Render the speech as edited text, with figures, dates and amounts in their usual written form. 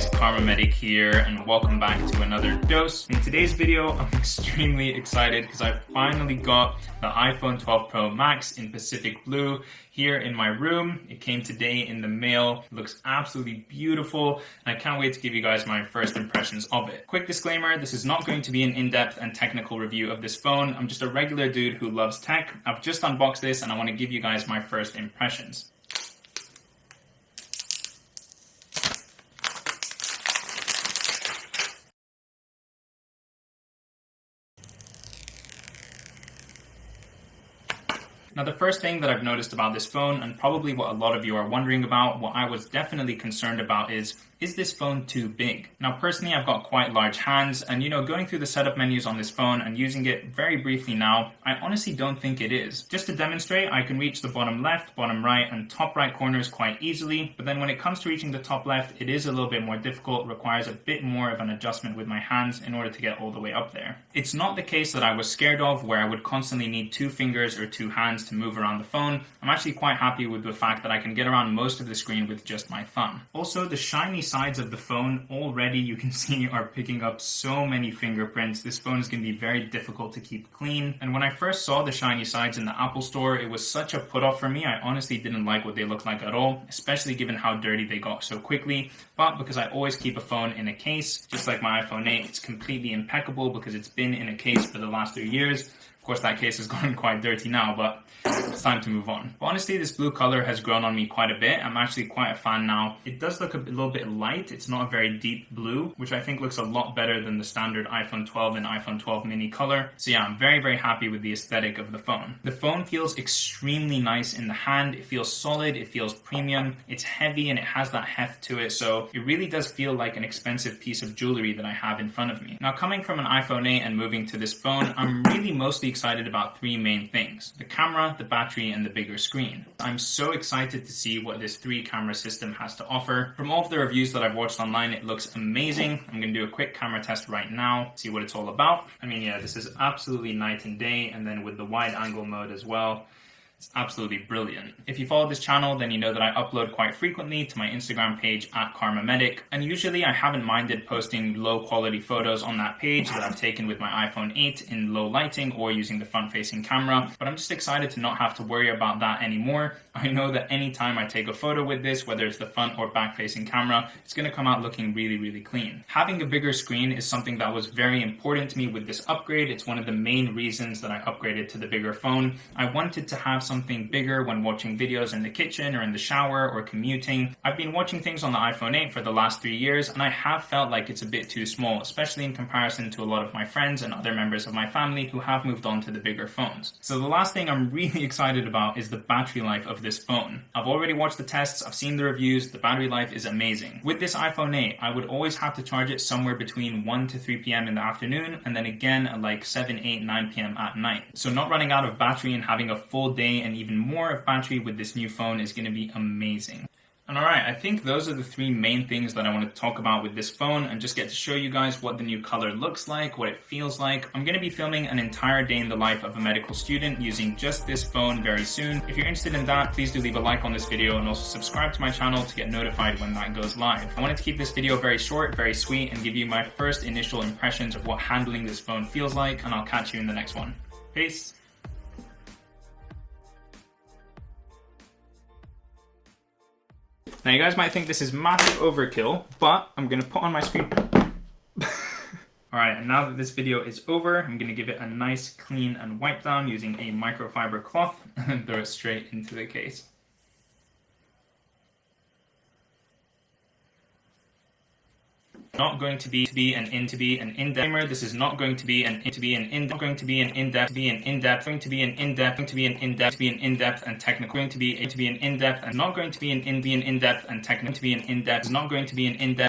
guys, Karma Medic here, and welcome back to another dose. In today's video, I'm extremely excited because I finally got the iPhone 12 Pro Max in Pacific Blue here in my room. It came today in the mail. It looks absolutely beautiful, and I can't wait to give you guys my first impressions of it. Quick disclaimer, this is not going to be an in-depth and technical review of this phone. I'm just a regular dude who loves tech. I've just unboxed this and I want to give you guys my first impressions. Now, the first thing that I've noticed about this phone, and probably what a lot of you are wondering about, what I was definitely concerned about is this phone too big? Now, personally, I've got quite large hands, and going through the setup menus on this phone and using it very briefly now, I honestly don't think it is. Just to demonstrate, I can reach the bottom left, bottom right, and top right corners quite easily, but then when it comes to reaching the top left, it is a little bit more difficult, requires a bit more of an adjustment with my hands in order to get all the way up there. It's not the case that I was scared of, where I would constantly need two fingers or two hands to move around the phone. I'm actually quite happy with the fact that I can get around most of the screen with just my thumb. Also, the shiny sides of the phone already, you can see, are picking up so many fingerprints. This phone is going to be very difficult to keep clean. And when I first saw the shiny sides in the Apple Store, it was such a put off for me. I honestly didn't like what they looked like at all, especially given how dirty they got so quickly. But because I always keep a phone in a case, just like my iPhone 8, it's completely impeccable because it's been in a case for the last 3 years. Of course, that case has gotten quite dirty now, but it's time to move on. But honestly, this blue color has grown on me quite a bit. I'm actually quite a fan now. It does look a little bit light. It's not a very deep blue, which I think looks a lot better than the standard iPhone 12 and iPhone 12 mini color. So yeah, I'm very, very happy with the aesthetic of the phone. The phone feels extremely nice in the hand. It feels solid. It feels premium. It's heavy and it has that heft to it. So it really does feel like an expensive piece of jewelry that I have in front of me. Now, coming from an iPhone 8 and moving to this phone, I'm really mostly excited about three main things: the camera, the battery, and the bigger screen. I'm so excited to see what this 3-camera system has to offer. From all of the reviews that I've watched online, it looks amazing. I'm going to do a quick camera test right now, see what it's all about. I mean, yeah, this is absolutely night and day, and then with the wide angle mode as well, it's absolutely brilliant. If you follow this channel, then you know that I upload quite frequently to my Instagram page at Karma Medic, and usually I haven't minded posting low quality photos on that page that I've taken with my iPhone 8 in low lighting or using the front facing camera, but I'm just excited to not have to worry about that anymore. I know that anytime I take a photo with this, whether it's the front or back facing camera, it's going to come out looking really, really clean. Having a bigger screen is something that was very important to me with this upgrade. It's one of the main reasons that I upgraded to the bigger phone. I wanted to have something bigger when watching videos in the kitchen or in the shower or commuting. I've been watching things on the iPhone 8 for the last 3 years, and I have felt like it's a bit too small, especially in comparison to a lot of my friends and other members of my family who have moved on to the bigger phones. So the last thing I'm really excited about is the battery life of this phone. I've already watched the tests, I've seen the reviews, the battery life is amazing. With this iPhone 8, I would always have to charge it somewhere between 1 to 3 p.m. in the afternoon, and then again at like 7, 8, 9 p.m. at night. So not running out of battery and having a full day and even more of battery with this new phone is going to be amazing. And alright, I think those are the three main things that I want to talk about with this phone and just get to show you guys what the new color looks like, what it feels like. I'm going to be filming an entire day in the life of a medical student using just this phone very soon. If you're interested in that, please do leave a like on this video and also subscribe to my channel to get notified when that goes live. I wanted to keep this video very short, very sweet, and give you my first initial impressions of what handling this phone feels like, and I'll catch you in the next one. Peace! Now, you guys might think this is massive overkill, but I'm going to put on my screen. Alright, and now that this video is over, I'm going to give it a nice clean and wipe down using a microfiber cloth and throw it straight into the case. Not going to be an in-depth. This is not going to be an in-depth and technical. Going to be an in-depth and not going to be an in-depth and technical. Not going to be an in-depth.